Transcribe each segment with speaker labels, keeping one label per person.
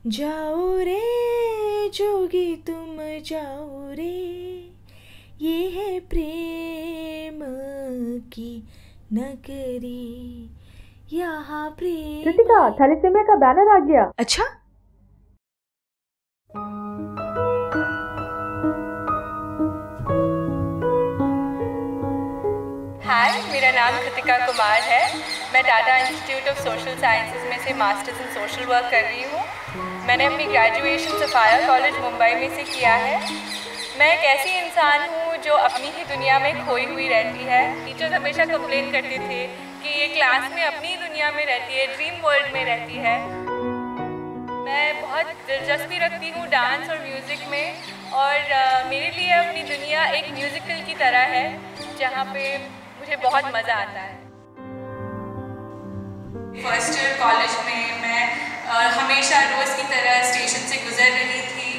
Speaker 1: जाओ रे जोगी तुम जाओ रे, ये है प्रेम की नगरी, यहाँ प्रेम।
Speaker 2: कृतिका, थैलेसीमिया का बैनर आ गया।
Speaker 1: अच्छा,
Speaker 3: हाय, मेरा नाम कृतिका कुमार है। मैं Tata institute of social sciences में से मास्टर्स इन सोशल वर्क कर रही हूँ। मैंने अपनी ग्रेजुएशन सफाया कॉलेज मुंबई में से किया है। मैं एक ऐसी इंसान हूँ जो अपनी ही दुनिया में खोई हुई रहती है। टीचर्स हमेशा कंप्लेन करते थे कि ये क्लास में अपनी दुनिया में रहती है, ड्रीम वर्ल्ड में रहती है। मैं बहुत दिलचस्पी रखती हूँ डांस और म्यूज़िक में, और मेरे लिए अपनी दुनिया एक म्यूज़िकल की तरह है जहाँ पे मुझे बहुत मज़ा आता है। फर्स्ट ईयर कॉलेज में मैं हमेशा रोज़ की तरह स्टेशन से गुजर रही थी।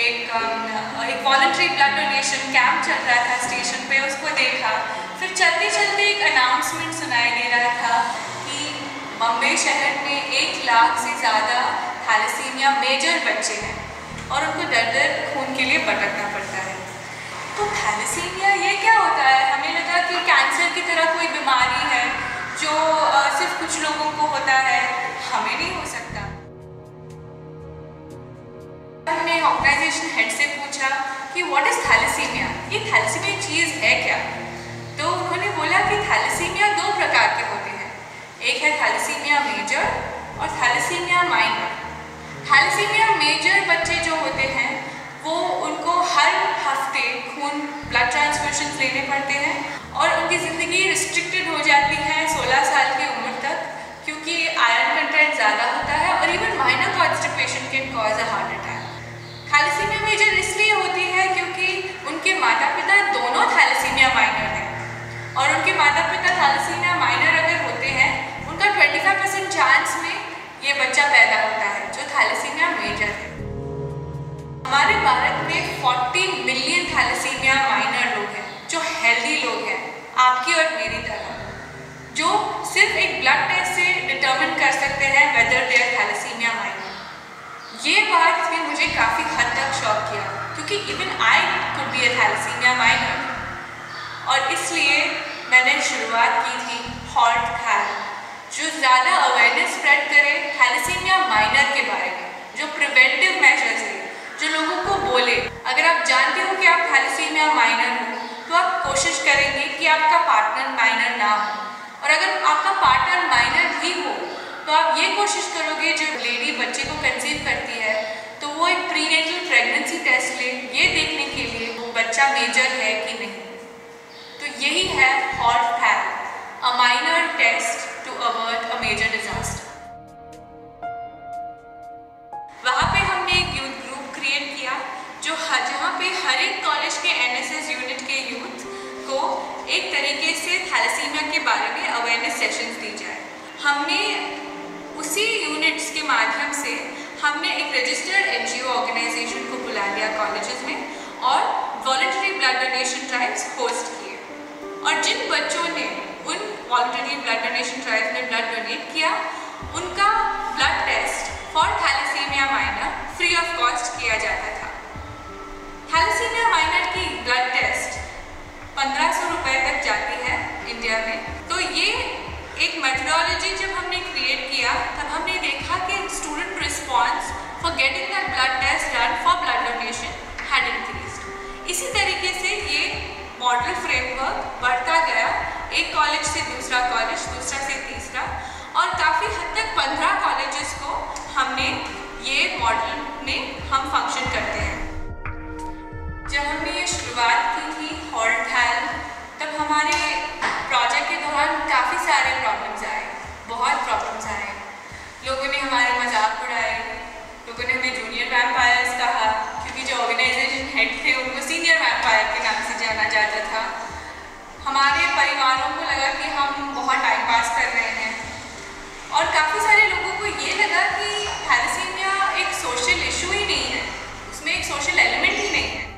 Speaker 3: एक वॉलंटरी ब्लड डोनेशन कैंप चल रहा था स्टेशन पे, उसको देखा। फिर चलते चलते एक अनाउंसमेंट सुनाई दे रहा था कि मुंबई शहर में 1 लाख से ज़्यादा थैलेसीमिया मेजर बच्चे हैं और उनको दर दर खून के लिए भटकना पड़ता है। तो थैलेसीमिया ये क्या होता है? हमें लगा कि कैंसर की तरह कोई बीमारी है जो सिर्फ कुछ लोगों को होता है, हमें नहीं हो सकता। हमने ऑर्गेनाइजेशन हेड से पूछा कि व्हाट इज़ थैलेसीमिया, ये थैलेसीमिया चीज़ है क्या? तो उन्होंने बोला कि थैलेसीमिया 2 प्रकार के होते हैं। एक है थैलेसीमिया मेजर और थैलेसीमिया माइनर। थैलेसीमिया मेजर बच्चे जो होते हैं वो उनको हर हफ्ते खून ब्लड ट्रांसफ्यूशन लेने पड़ते हैं और उनकी ज़िंदगी रिस्ट्रिक्टेड हो जाती है 16 साल की उम्र तक, क्योंकि आयरन कंटेंट ज़्यादा होता है और even minor constipation can cause a heart attack. Thalassemia major इसलिए होती है क्योंकि उनके माता पिता दोनों थैलेसीमिया माइनर हैं, और उनके माता पिता थैलेसीमिया माइनर अगर होते हैं उनका 25% चांस में ये बच्चा पैदा होता है जो थैलेसीमिया मेजर है। हमारे भारत में 40 मिलियन थैलेसीमिया माइनर लोग हैं जो हेल्दी लोग हैं, आपकी और मेरी तरह, जो सिर्फ एक ब्लड टेस्ट से डिटरमिन कर सकते हैं whether they are thalassemia minor. ये बात भी मुझे काफ़ी हद तक शॉक किया क्योंकि even I could be a thalassemia minor, और इसलिए मैंने शुरुआत की थी हॉल्ट थैल, जो ज़्यादा अवेयरनेस स्प्रेड करे थैलेसीमिया माइनर के बारे में, जो प्रिवेंटिव मेजर्स है, जो लोगों को बोले अगर आप जानते हो कि आप थैलेसीमिया माइनर हो तो आप कोशिश करेंगे कि आपका पार्टनर माइनर ना हो, और अगर आपका पार्टनर माइनर भी हो तो आप ये कोशिश करोगे जब लेडी बच्चे को कंसीव करती है तो वो एक प्रीनेटल प्रेगनेंसी टेस्ट ले, ये देखने के लिए वो बच्चा मेजर है कि नहीं। तो यही है हॉल्ट थैल, a minor test to avoid a major disaster. वहाँ पे हमने एक यूथ ग्रुप क्रिएट किया जहाँ पे हर एक कॉलेज के NSS यूनिट के यूथ को एक तरीके से थैलेसीमिया के बारे में अवेयरनेस सेशंस दी जाए। हमने उसी यूनिट्स के माध्यम से हमने एक रजिस्टर्ड NGO ऑर्गेनाइजेशन को बुला लिया कॉलेजेस में और voluntary blood donation drives host किए, और जिन बच्चों ने उन वॉलंटरी ब्लड डोनेशन ड्राइव में ब्लड डोनेट किया उनका blood test for thalassemia minor free of cost किया जाता था। थैलेसीमिया माइनर की ब्लड टेस्ट 1500 रुपये तक जाती है इंडिया में। तो ये एक मेथडोलॉजी जब हमने क्रिएट किया तब हमने देखा कि student response for getting that blood test done for blood donation had increased. इसी तरीके से ये मॉडल फ्रेमवर्क बढ़ता गया, एक कॉलेज से दूसरा कॉलेज, दूसरा से तीसरा, और काफ़ी हद तक 15 कॉलेजेस को हमने ये मॉडल में हम फंक्शन करते हैं। जब हमने ये शुरुआत की थी हॉल्ट थैल, तब हमारे प्रोजेक्ट के दौरान काफ़ी सारे प्रॉब्लम्स आए, बहुत प्रॉब्लम्स आए। लोगों ने हमारे मजाक उड़ाए, लोगों ने हमें जूनियर वैम्पायर्स कहा क्योंकि जो ऑर्गेनाइजेशन हेड थे उनको सीनियर वैम्पायर के नाम से जाना जाता था। हमारे परिवारों को लगा कि हम बहुत टाइम पास कर रहे हैं, और काफ़ी सारे लोगों को ये लगा कि थैलेसीमिया एक सोशल इशू ही नहीं है, उसमें एक सोशल एलिमेंट ही नहीं है।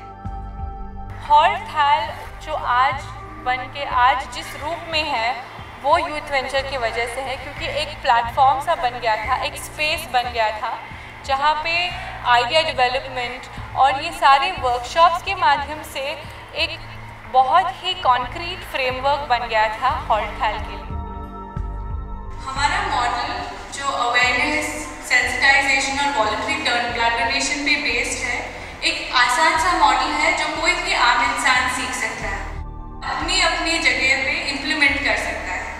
Speaker 3: हॉल्ट थैल जो आज बन के आज जिस रूप में है वो यूथ वेंचर की वजह से है, क्योंकि एक प्लेटफॉर्म सा बन गया था, एक स्पेस बन गया था जहाँ पे आइडिया डेवलपमेंट और ये सारे वर्कशॉप्स के माध्यम से एक बहुत ही कॉन्क्रीट फ्रेमवर्क बन गया था हॉल्टथैल के लिए। हमारा मॉडल जो अवेयरनेस, सेंसिटाइजेशन और वॉलंटरी ब्लड डोनेशन पे बेस्ड है, एक आसान सा मॉडल है जो कोई भी आम इंसान सीख सकता है, अपनी अपनी जगह पे इम्प्लीमेंट कर सकता है।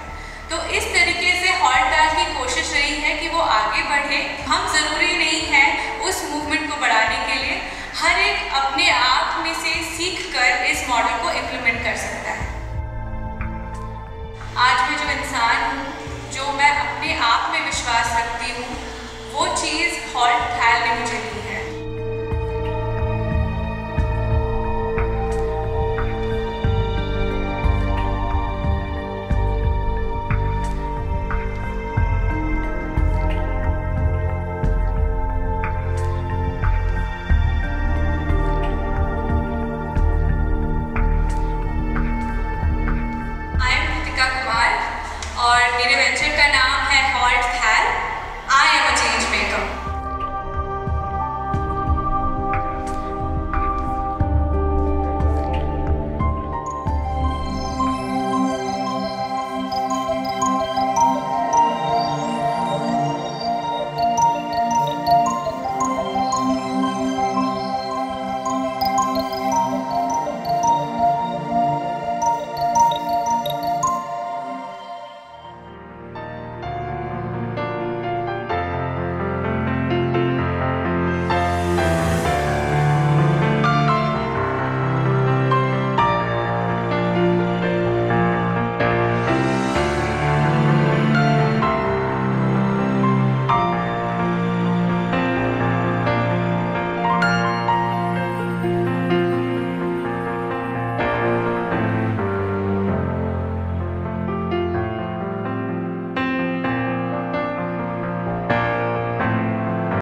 Speaker 3: तो इस तरीके से हॉल्टथैल की कोशिश रही है कि वो आगे बढ़े। हम ज़रूरी नहीं है उस मूवमेंट को बढ़ाने के लिए, हर एक अपने आप में से सीख कर इस मॉडल को